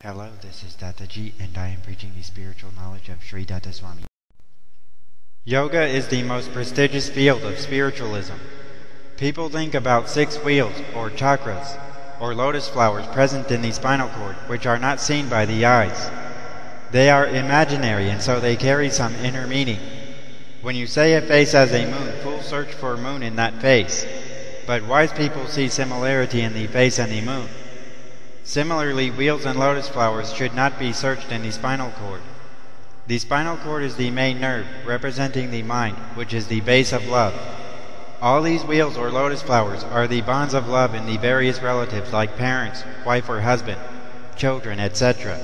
Hello, this is Dattaji, and I am preaching the spiritual knowledge of Sri Dattaswami. Yoga is the most prestigious field of spiritualism. People think about 6 wheels, or chakras, or lotus flowers present in the spinal cord, which are not seen by the eyes. They are imaginary, and so they carry some inner meaning. When you say a face has a moon, fools search for a moon in that face. But wise people see similarity in the face and the moon. Similarly, wheels and lotus flowers should not be searched in the spinal cord. The spinal cord is the main nerve, representing the mind, which is the base of love. All these wheels or lotus flowers are the bonds of love in the various relatives like parents, wife or husband, children, etc.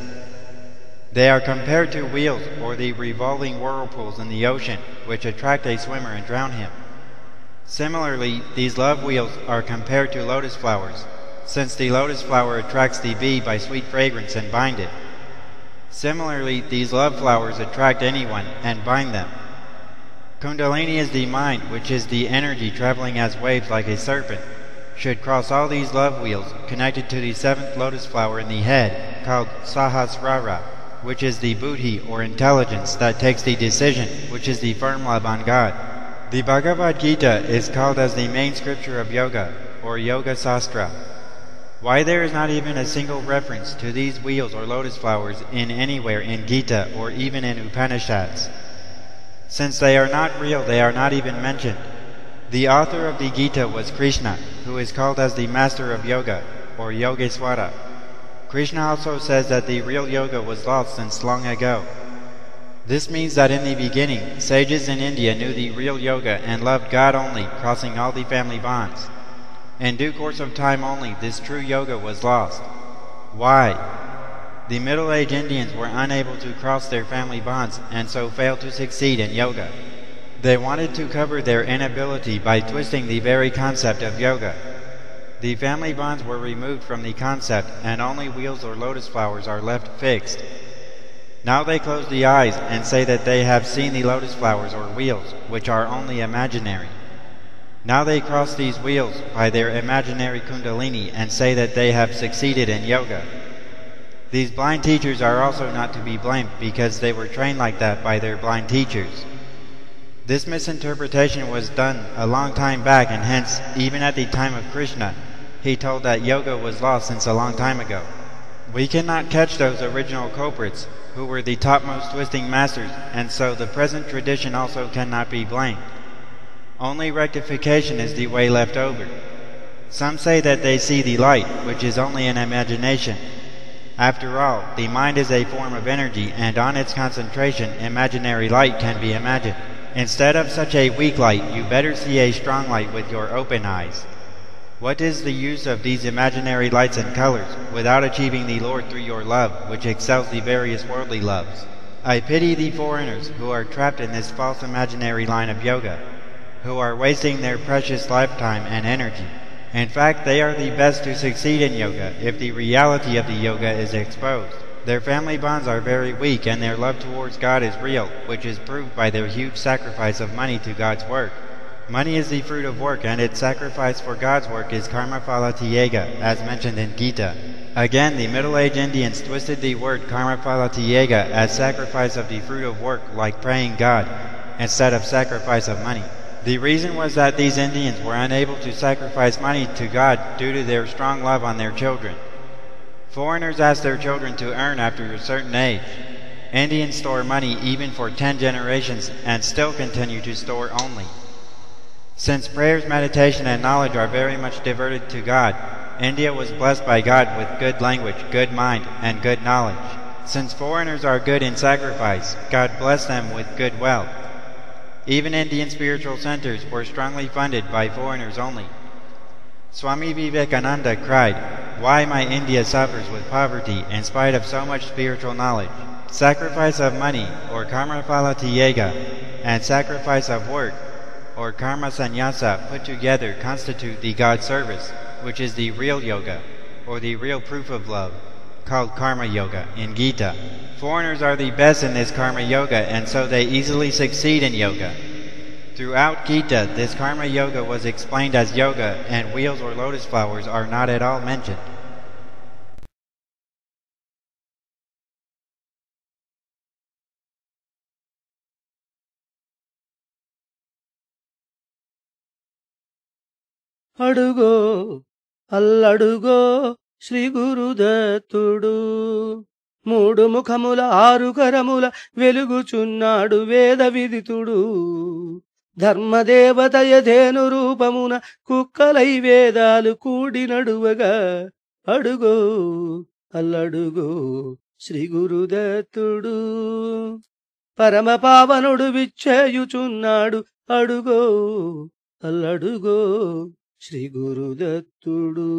They are compared to wheels or the revolving whirlpools in the ocean, which attract a swimmer and drown him. Similarly, these love wheels are compared to lotus flowers, since the lotus flower attracts the bee by sweet fragrance and bind it. Similarly, these love flowers attract anyone and bind them. Kundalini is the mind, which is the energy traveling as waves like a serpent, should cross all these love wheels connected to the 7th lotus flower in the head, called Sahasrara, which is the Buddhi or intelligence that takes the decision, which is the firm love on God. The Bhagavad Gita is called as the main scripture of yoga, or Yoga Sastra. Why there is not even a single reference to these wheels or lotus flowers in anywhere in Gita or even in Upanishads? Since they are not real, they are not even mentioned. The author of the Gita was Krishna, who is called as the master of yoga, or Yogeswara. Krishna also says that the real yoga was lost since long ago. This means that in the beginning, sages in India knew the real yoga and loved God only, crossing all the family bonds. In due course of time only, this true yoga was lost. Why? The middle-aged Indians were unable to cross their family bonds and so failed to succeed in yoga. They wanted to cover their inability by twisting the very concept of yoga. The family bonds were removed from the concept, and only wheels or lotus flowers are left fixed. Now they close the eyes and say that they have seen the lotus flowers or wheels, which are only imaginary. Now they cross these wheels by their imaginary Kundalini and say that they have succeeded in yoga. These blind teachers are also not to be blamed because they were trained like that by their blind teachers. This misinterpretation was done a long time back, and hence, even at the time of Krishna, he told that yoga was lost since a long time ago. We cannot catch those original culprits, who were the topmost twisting masters, and so the present tradition also cannot be blamed. Only rectification is the way left over. Some say that they see the light, which is only an imagination. After all, the mind is a form of energy, and on its concentration, imaginary light can be imagined. Instead of such a weak light, you better see a strong light with your open eyes. What is the use of these imaginary lights and colors, without achieving the Lord through your love, which excels the various worldly loves? I pity the foreigners who are trapped in this false imaginary line of yoga, who are wasting their precious lifetime and energy. In fact, they are the best to succeed in yoga if the reality of the yoga is exposed. Their family bonds are very weak, and their love towards God is real, which is proved by their huge sacrifice of money to God's work. Money is the fruit of work, and its sacrifice for God's work is karma phala tyega, as mentioned in Gita. Again, the middle-aged Indians twisted the word karma phala tyega as sacrifice of the fruit of work, like praying God, instead of sacrifice of money. The reason was that these Indians were unable to sacrifice money to God due to their strong love on their children. Foreigners ask their children to earn after a certain age. Indians store money even for 10 generations and still continue to store only. Since prayers, meditation, and knowledge are very much devoted to God, India was blessed by God with good language, good mind, and good knowledge. Since foreigners are good in sacrifice, God blessed them with good wealth. Even Indian spiritual centers were strongly funded by foreigners only. Swami Vivekananda cried, "Why my India suffers with poverty in spite of so much spiritual knowledge?" Sacrifice of money, or karma phala tyega, and sacrifice of work, or karma sannyasa, put together constitute the God service, which is the real yoga, or the real proof of love, called karma yoga in Gita. Foreigners are the best in this karma yoga, and so they easily succeed in yoga. Throughout Gita, this karma yoga was explained as yoga, and wheels or lotus flowers are not at all mentioned. అడుగో అల్లడుగో శ్రీ గురుదత్తుడు. 3 ముఖముల 6 కరముల వెలుగుచున్నాడు వేద విదితుడు. ధర్మదేవతయధేను రూపమున కుక్కలై వేదాలు కూడి నడువగా అడుగో అల్లడుగో శ్రీ గురుదత్తుడు. పరమ పావనుడు విచ్చేయుచున్నాడు అడుగో అల్లడుగో శ్రీ గురుదత్తుడు.